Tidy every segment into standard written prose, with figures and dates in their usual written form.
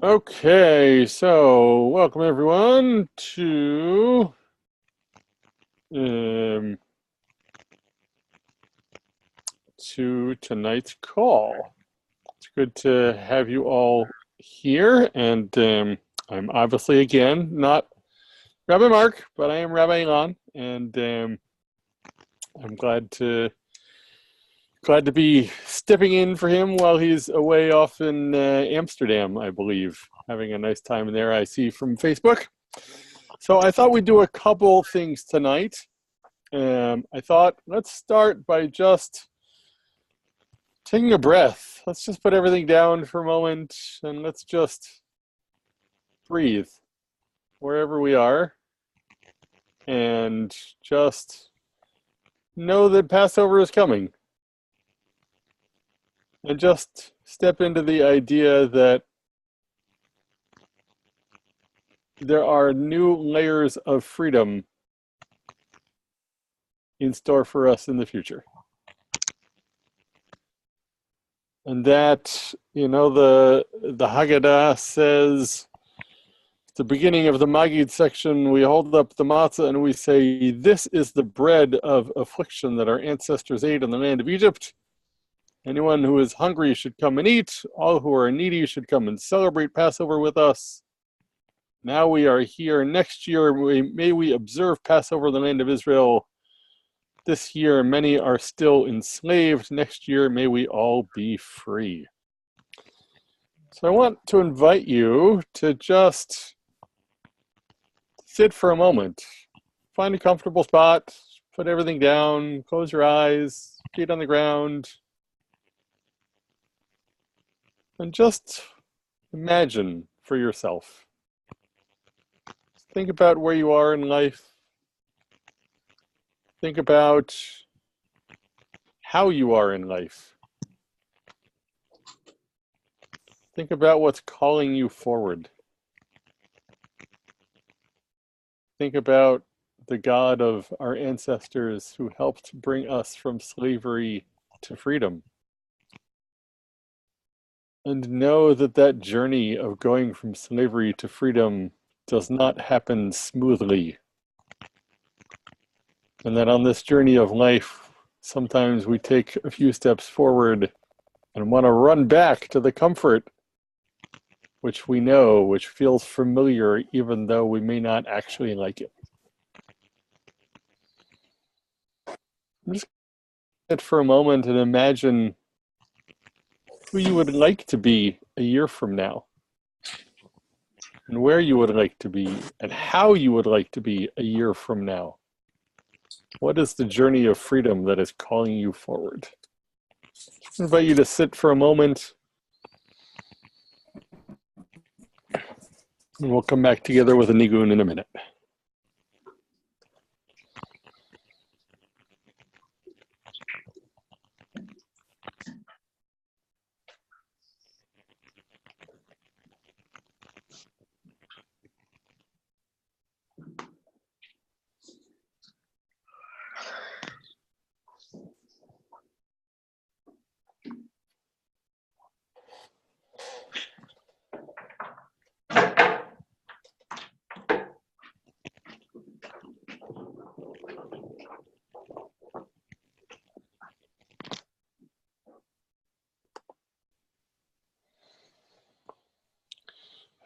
Okay, so welcome everyone um, to tonight's call. It's good to have you all here, and I'm obviously again not Rabbi Mark, but I am Rabbi Ilan, and I'm glad to be stepping in for him while he's away off in Amsterdam, I believe, having a nice time there. I see from Facebook. So I thought we'd do a couple things tonight. I thought let's start by just taking a breath. Let's just put everything down for a moment and let's just breathe wherever we are and just know that Passover is coming. And just step into the idea that there are new layers of freedom in store for us in the future. And that, the Haggadah says, at the beginning of the Magid section, we hold up the matzah and we say, this is the bread of affliction that our ancestors ate in the land of Egypt. Anyone who is hungry should come and eat. All who are needy should come and celebrate Passover with us. Now we are here. Next year, may we observe Passover in the land of Israel. This year, many are still enslaved. Next year, may we all be free. So I want to invite you to just sit for a moment. Find a comfortable spot. Put everything down. Close your eyes. Feet on the ground. And just imagine for yourself. Think about where you are in life. Think about how you are in life. Think about what's calling you forward. Think about the God of our ancestors who helped bring us from slavery to freedom. And know that that journey of going from slavery to freedom does not happen smoothly. And that on this journey of life, sometimes we take a few steps forward and want to run back to the comfort which we know, which feels familiar, even though we may not actually like it. Just sit for a moment and imagine who you would like to be a year from now, and where you would like to be, and how you would like to be a year from now. What is the journey of freedom that is calling you forward? I invite you to sit for a moment, and we'll come back together with a nigun in a minute.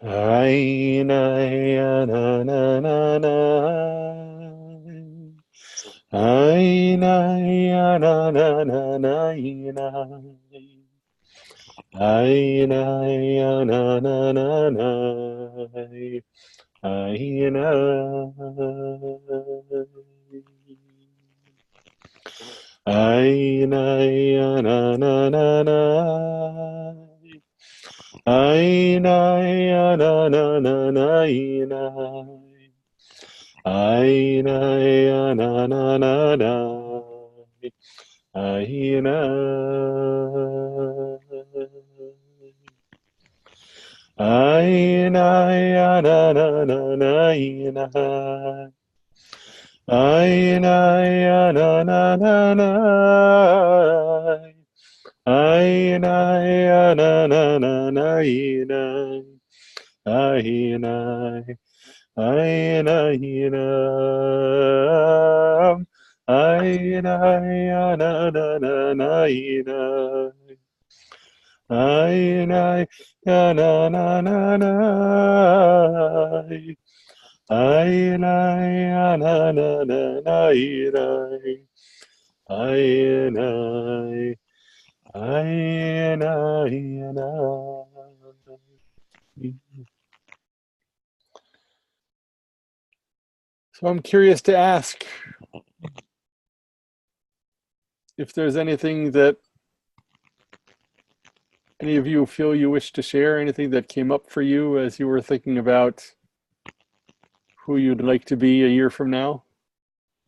Ay, nay, na, na, na, na. Ay, nay, na, na, na, na, na. Ay, nay, na, na, na, na. Ay, na. Ay, nay, na, na, na, na. Ay, nay, na, na, na, na, na. Ay, nay, na, na, na, na. Ay, na. Ay, nay, na, na, na, na, na. Ay, nay, na, na, na, na. Ay, nay, na, na, na, na, na. Ainai, Ainahinam, Ainai, Ananananainai, Ainai, Ananananai, Ainai, Ananananainai, Ainai, Ainai. So I'm curious to ask if there's anything that any of you feel you wish to share, anything that came up for you as you were thinking about who you'd like to be a year from now.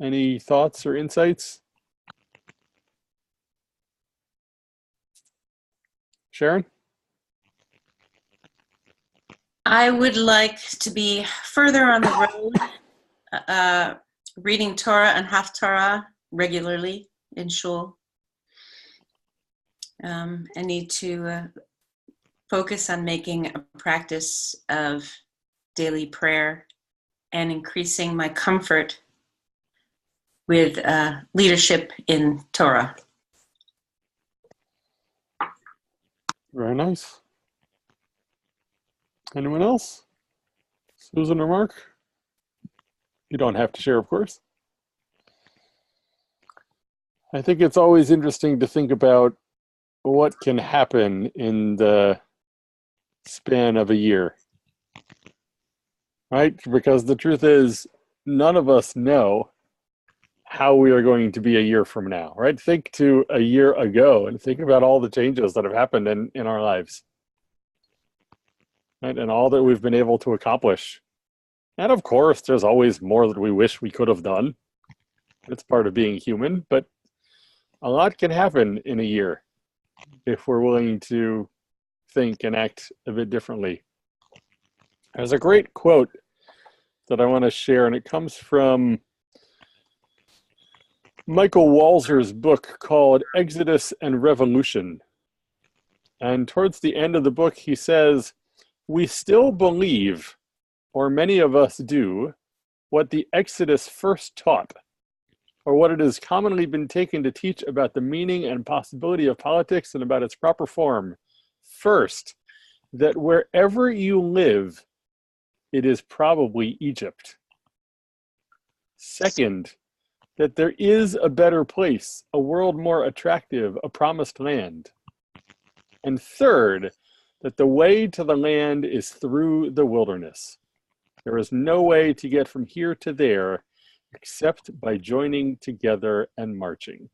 Any thoughts or insights? Sharon? I would like to be further on the road, reading Torah and Haftarah regularly in shul. I need to focus on making a practice of daily prayer and increasing my comfort with leadership in Torah. Very nice. Anyone else? Susan or Mark? You don't have to share, of course. I think it's always interesting to think about what can happen in the span of a year, right? Because the truth is, none of us know how we are going to be a year from now, right? Think to a year ago and think about all the changes that have happened in our lives, right? And all that we've been able to accomplish. And of course, there's always more that we wish we could have done. It's part of being human, but a lot can happen in a year if we're willing to think and act a bit differently. There's a great quote that I want to share, and it comes from Michael Walzer's book called Exodus and Revolution. And towards the end of the book, he says, "We still believe, or many of us do, what the Exodus first taught, or what it has commonly been taken to teach about the meaning and possibility of politics and about its proper form. First, that wherever you live, it is probably Egypt. Second, that there is a better place, a world more attractive, a promised land. And third, that the way to the land is through the wilderness. There is no way to get from here to there except by joining together and marching."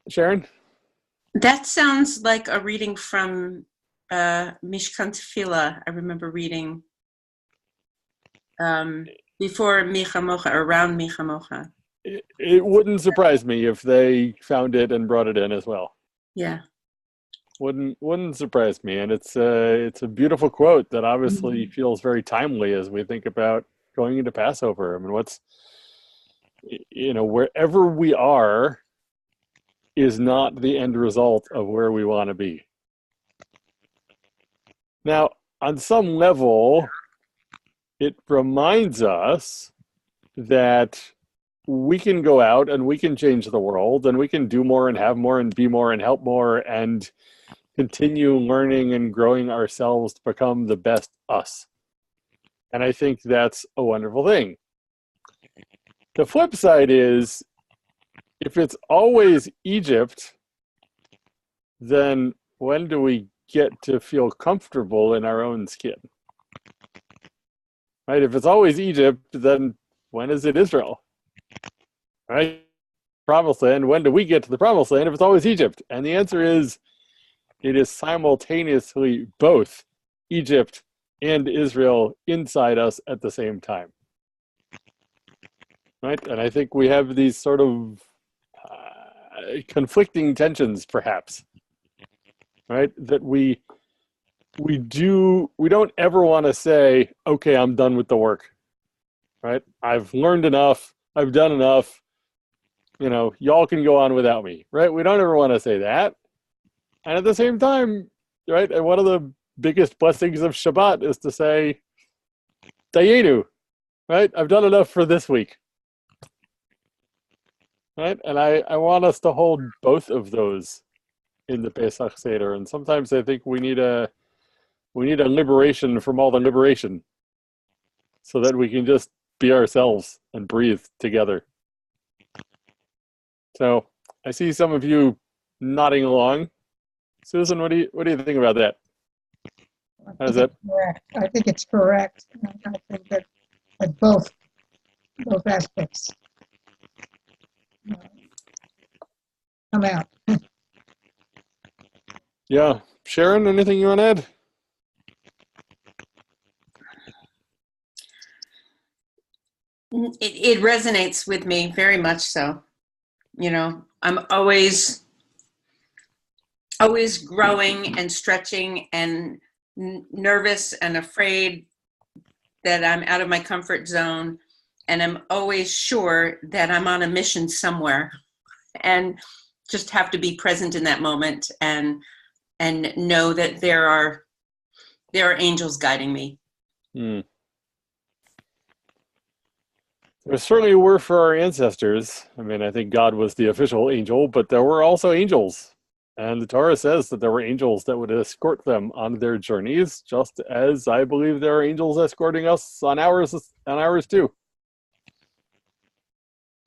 Sharon? That sounds like a reading from Mishkan Tefillah. I remember reading before Micha Mocha, or around Micha Mocha. It wouldn't surprise me if they found it and brought it in as well. Yeah. Wouldn't surprise me, and it's a beautiful quote that obviously feels very timely as we think about going into Passover. I mean, wherever we are is not the end result of where we want to be. Now, on some level, it reminds us that we can go out and we can change the world, and we can do more and have more and be more and help more and continue learning and growing ourselves to become the best us. And I think that's a wonderful thing. The flip side is, if it's always Egypt, then when do we get to feel comfortable in our own skin? Right? If it's always Egypt, then when is it Israel? Right? Promised land, when do we get to the promised land if it's always Egypt? And the answer is, it is simultaneously both Egypt and Israel inside us at the same time. Right? And I think we have these sort of conflicting tensions, perhaps. Right? That we don't ever want to say, okay, I'm done with the work. Right? I've learned enough, I've done enough, y'all can go on without me. Right? We don't ever want to say that. And at the same time, right, and one of the biggest blessings of Shabbat is to say, Dayenu, right? I've done enough for this week. Right? And I want us to hold both of those in the Pesach Seder. And sometimes I think we need a liberation from all the liberation so that we can just be ourselves and breathe together. So I see some of you nodding along. Susan, what do you think about that? How is that? Correct. I think it's correct. I think that both aspects come out. Yeah. Sharon, anything you want to add? It resonates with me very much so. You know, I'm always growing and stretching and nervous and afraid that I'm out of my comfort zone. And I'm always sure that I'm on a mission somewhere and just have to be present in that moment and know that there are angels guiding me. There certainly were for our ancestors. I mean, I think God was the official angel, but there were also angels. And the Torah says that there were angels that would escort them on their journeys, just as I believe there are angels escorting us on ours too.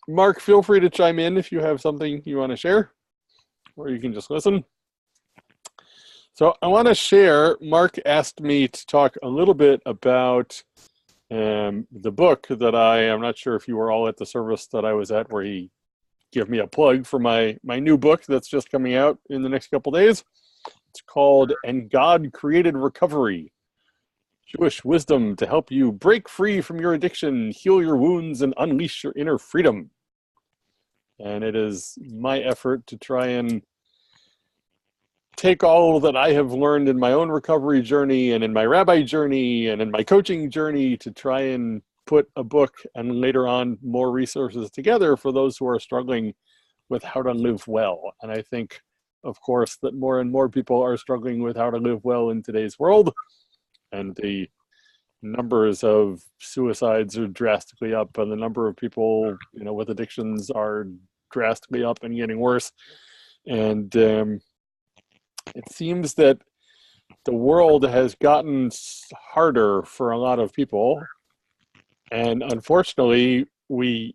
Mark, feel free to chime in if you have something you want to share, or you can just listen. So I want to share, Mark asked me to talk a little bit about the book that I'm not sure if you were all at the service that I was at where he gave me a plug for my new book that's just coming out in the next couple days. It's called And God Created Recovery, Jewish Wisdom to Help You Break Free from Your Addiction, Heal Your Wounds, and Unleash Your Inner Freedom. And it is my effort to try and take all that I have learned in my own recovery journey and in my rabbi journey and in my coaching journey to try and put a book and later on more resources together for those who are struggling with how to live well. And I think, of course, that more and more people are struggling with how to live well in today's world. And the numbers of suicides are drastically up, and the number of people, with addictions are drastically up and getting worse. And it seems that the world has gotten harder for a lot of people. And unfortunately, we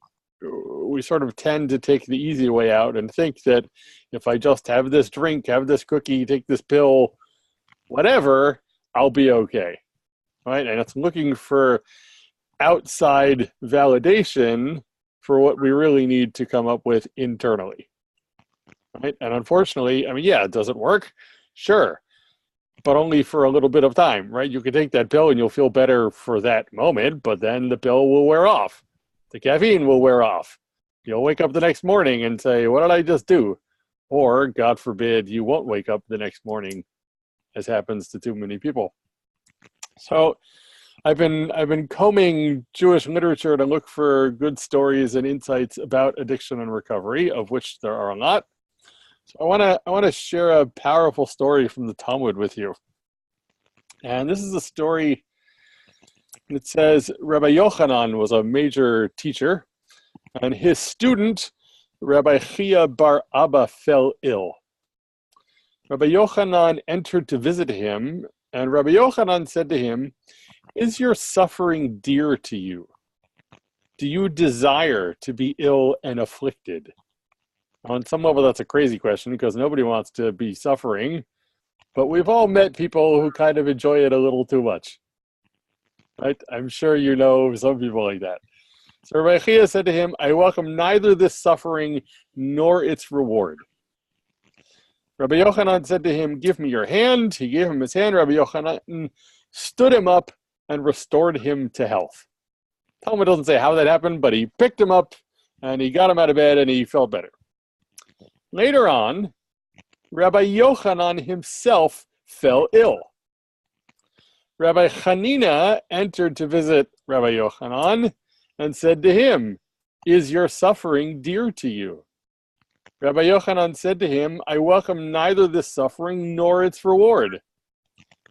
sort of tend to take the easy way out and think that if I just have this drink, have this cookie, take this pill, whatever, I'll be okay, right? And it's looking for outside validation for what we really need to come up with internally, right? And unfortunately, I mean, yeah, does it work? Sure. But only for a little bit of time, right? You can take that pill and you'll feel better for that moment, but then the pill will wear off. The caffeine will wear off. You'll wake up the next morning and say, what did I just do? Or, God forbid, you won't wake up the next morning, as happens to too many people. So I've been combing Jewish literature to look for good stories and insights about addiction and recovery, of which there are a lot. So I want to share a powerful story from the Talmud with you. And this is a story that says Rabbi Yochanan was a major teacher, and his student, Rabbi Chia bar Abba, fell ill. Rabbi Yochanan entered to visit him, and Rabbi Yochanan said to him, "Is your suffering dear to you? Do you desire to be ill and afflicted?" On some level, that's a crazy question because nobody wants to be suffering, but we've all met people who kind of enjoy it a little too much. Right? I'm sure you know some people like that. So Rabbi Chia said to him, "I welcome neither this suffering nor its reward." Rabbi Yochanan said to him, "Give me your hand." He gave him his hand. Rabbi Yochanan stood him up and restored him to health. Talmud doesn't say how that happened, but he picked him up and he got him out of bed and he felt better. Later on, Rabbi Yochanan himself fell ill. Rabbi Hanina entered to visit Rabbi Yochanan and said to him, "Is your suffering dear to you?" Rabbi Yochanan said to him, I welcome neither this suffering nor its reward.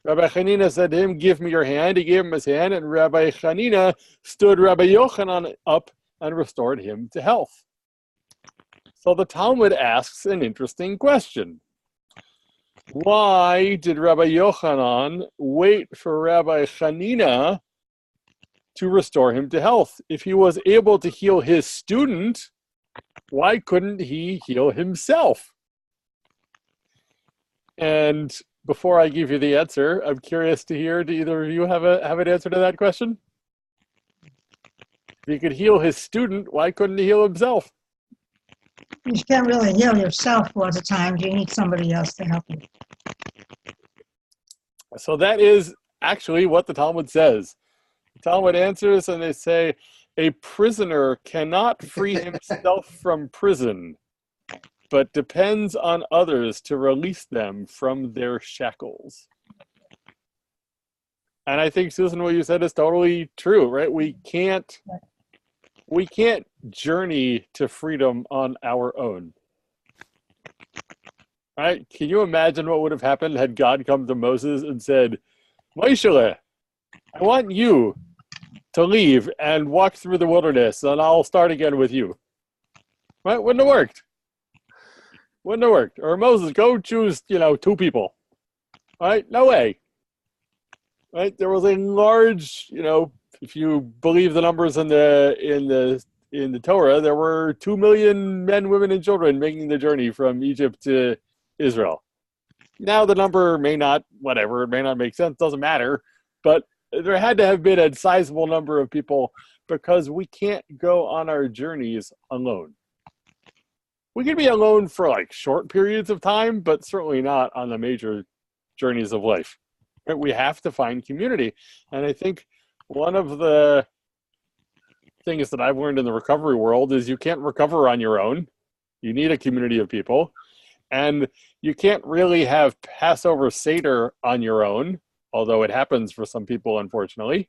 Rabbi Hanina said to him, give me your hand. He gave him his hand, and Rabbi Hanina stood Rabbi Yochanan up and restored him to health. So the Talmud asks an interesting question. Why did Rabbi Yochanan wait for Rabbi Hanina to restore him to health? If he was able to heal his student, why couldn't he heal himself? And before I give you the answer, I'm curious to hear, do either of you have an answer to that question? If he could heal his student, why couldn't he heal himself? You can't really heal yourself all the time. You need somebody else to help you. So that is actually what the Talmud says. The Talmud answers and they say, a prisoner cannot free himself from prison, but depends on others to release them from their shackles. And I think, Susan, what you said is totally true, right? We can't journey to freedom on our own. Right? Can you imagine what would have happened had God come to Moses and said, MOSh, I want you to leave and walk through the wilderness, and I'll start again with you. Right? Wouldn't have worked. Wouldn't have worked. Or Moses, go choose, 2 people. Right? No way. Right? There was a large, if you believe the numbers in the Torah, there were 2 million men, women, and children making the journey from Egypt to Israel. Now the number may not, it may not make sense, doesn't matter, but there had to have been a sizable number of people because we can't go on our journeys alone. We can be alone for short periods of time, but certainly not on the major journeys of life. Right? We have to find community. And I think one of the things that I've learned in the recovery world is you can't recover on your own. You need a community of people. And you can't really have Passover Seder on your own, although it happens for some people, unfortunately.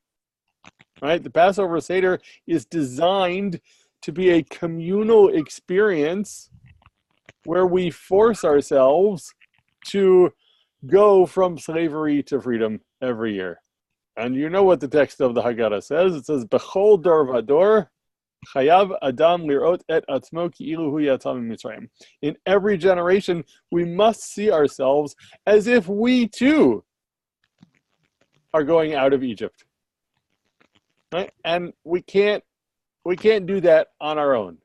Right? The Passover Seder is designed to be a communal experience where we force ourselves to go from slavery to freedom every year. And you know what the text of the Haggadah says. It says, B'chol dor v'dor, chayav adam lirot et atzmo ki'ilu hu yatzah miMitzrayim. In every generation, we must see ourselves as if we too are going out of Egypt. Right? And we can't do that on our own.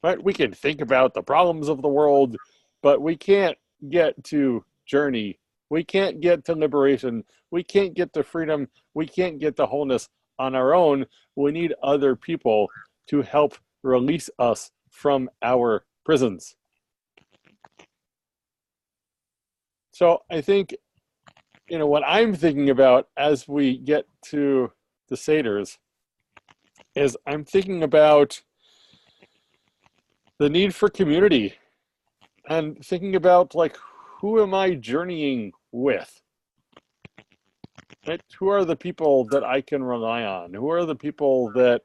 Right? We can think about the problems of the world, but we can't get to journey. We can't get to liberation. We can't get to freedom. We can't get to wholeness on our own. We need other people to help release us from our prisons. So I think, what I'm thinking about as we get to the Seders is I'm thinking about the need for community and thinking about who am I journeying with? Right? Who are the people that I can rely on? Who are the people that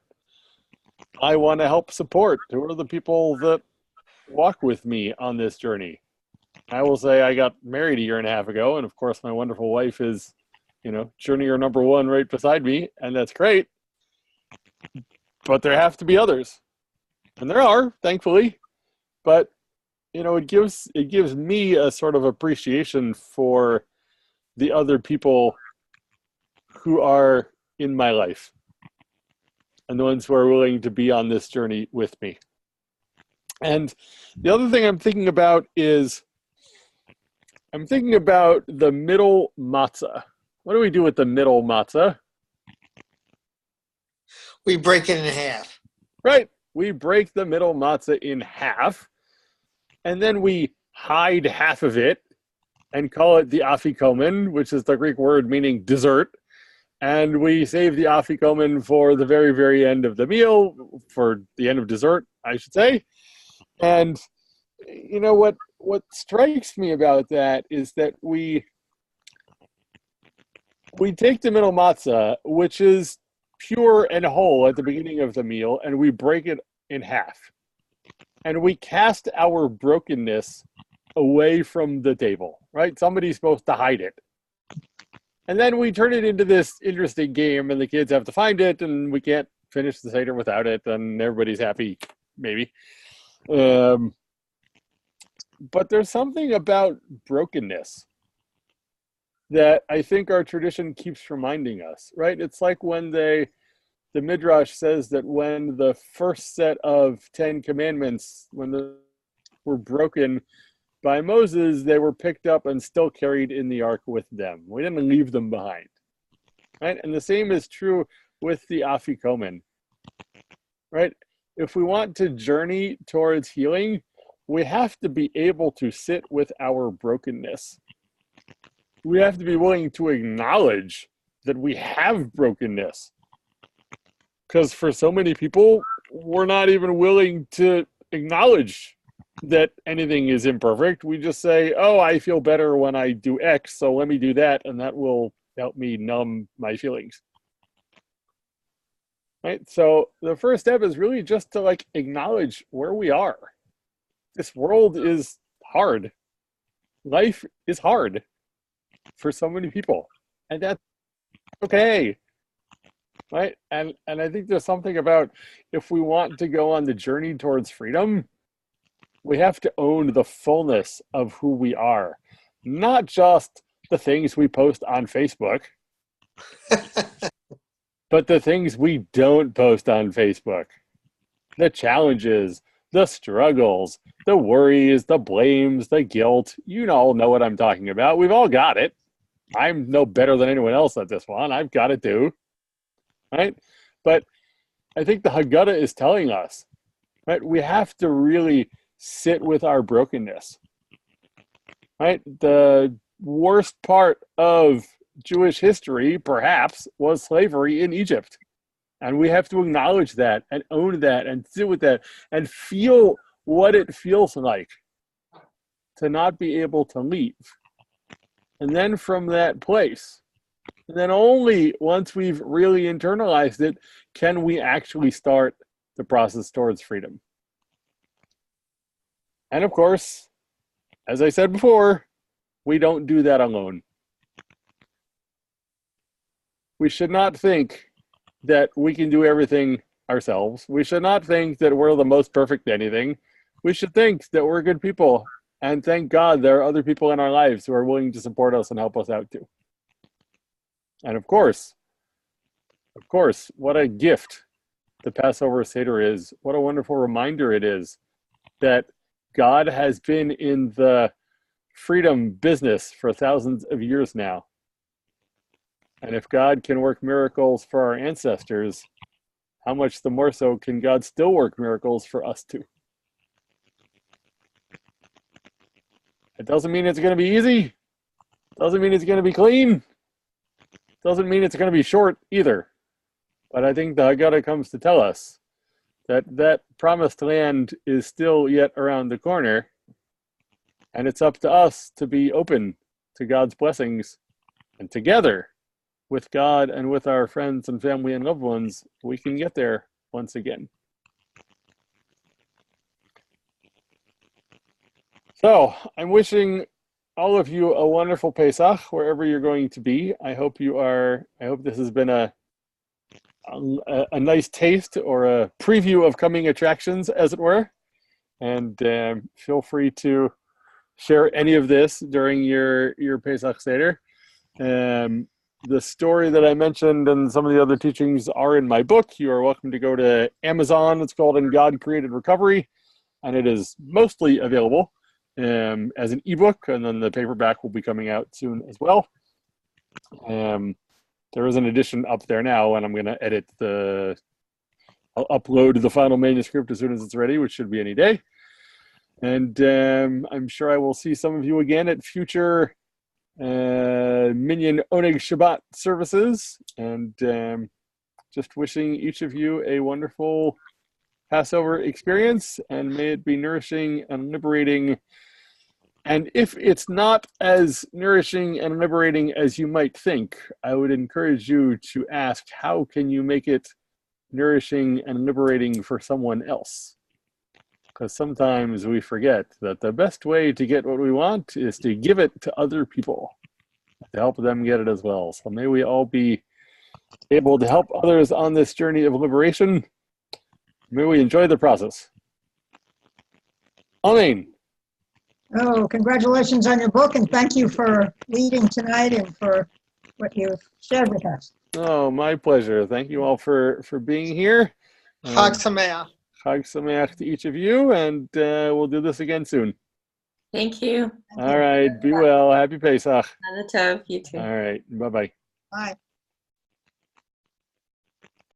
I want to help support? Who are the people that walk with me on this journey? I will say I got married a year and a half ago, and of course my wonderful wife is, journeyer number 1 right beside me, and that's great. But there have to be others. And there are, thankfully. But it gives me a sort of appreciation for the other people who are in my life and the ones who are willing to be on this journey with me. And the other thing I'm thinking about is I'm thinking about the middle matzah. What do we do with the middle matzah? We break it in half. Right. We break the middle matzah in half, and then we hide half of it and call it the Afikomen, which is the Greek word meaning dessert. And we save the Afikomen for the very, very end of the meal, for the end of dessert, I should say. And what strikes me about that is that we take the middle matzah, which is pure and whole at the beginning of the meal, and we break it in half. and we cast our brokenness away from the table, right? Somebody's supposed to hide it. And then we turn it into this interesting game, and the kids have to find it, and we can't finish the Seder without it, and everybody's happy, maybe. But there's something about brokenness that I think our tradition keeps reminding us, right? It's like when the Midrash says that when the first set of 10 commandments, when they were broken by Moses, they were picked up and still carried in the ark with them. We didn't leave them behind, right? And the same is true with the Afikomen, right? If we want to journey towards healing, we have to be able to sit with our brokenness. We have to be willing to acknowledge that we have brokenness. Because for so many people, we're not even willing to acknowledge that anything is imperfect. We just say, oh, I feel better when I do X, so let me do that, and that will help me numb my feelings. Right? So the first step is really just to acknowledge where we are. This world is hard. Life is hard for so many people, and that's okay. Right? And I think there's something about, if we want to go on the journey towards freedom, we have to own the fullness of who we are, not just the things we post on Facebook, but the things we don't post on Facebook. The challenges, the struggles, the worries, the blames, the guilt. You all know what I'm talking about. We've all got it. I'm no better than anyone else at this one. I've got it too. Right? But I think the Haggadah is telling us, right, we have to really sit with our brokenness. Right? The worst part of Jewish history, perhaps, was slavery in Egypt. And we have to acknowledge that and own that and sit with that and feel what it feels like to not be able to leave. And then from that place, and then only once we've really internalized it, can we actually start the process towards freedom. And of course, as I said before, we don't do that alone. We should not think that we can do everything ourselves. We should not think that we're the most perfect at anything. We should think that we're good people, and thank God there are other people in our lives who are willing to support us and help us out too. And of course, what a gift the Passover Seder is. What a wonderful reminder it is that God has been in the freedom business for thousands of years now. And if God can work miracles for our ancestors, how much the more so can God still work miracles for us too? It doesn't mean it's going to be easy. Doesn't mean it's going to be clean. Doesn't mean it's going to be short either. But I think the Haggadah comes to tell us that that promised land is still yet around the corner. And it's up to us to be open to God's blessings. And together, with God and with our friends and family and loved ones, we can get there once again. So I'm wishing all of you a wonderful Pesach wherever you're going to be. I hope this has been a nice taste or a preview of coming attractions, as it were. And feel free to share any of this during your Pesach Seder. The story that I mentioned and some of the other teachings are in my book. You are welcome to go to Amazon. It's called In God Created Recovery, and it is mostly available as an ebook, and then the paperback will be coming out soon as well. There is an edition up there now, and I'm going to I'll upload the final manuscript as soon as it's ready, which should be any day. And I'm sure I will see some of you again at future Minyan Oneg Shabbat services, and just wishing each of you a wonderful Passover experience, and may it be nourishing and liberating. And if it's not as nourishing and liberating as you might think, I would encourage you to ask, how can you make it nourishing and liberating for someone else? Because sometimes we forget that the best way to get what we want is to give it to other people, to help them get it as well. So may we all be able to help others on this journey of liberation. May we enjoy the process. Amen. Oh, congratulations on your book, and thank you for leading tonight and for what you've shared with us. Oh, my pleasure. Thank you all for being here. Chag Sameach. Chag Sameach to each of you, and we'll do this again soon. Thank you. Thank All you. right. Be well. Happy Pesach. Anatov, you too. All right. Bye-bye. Bye.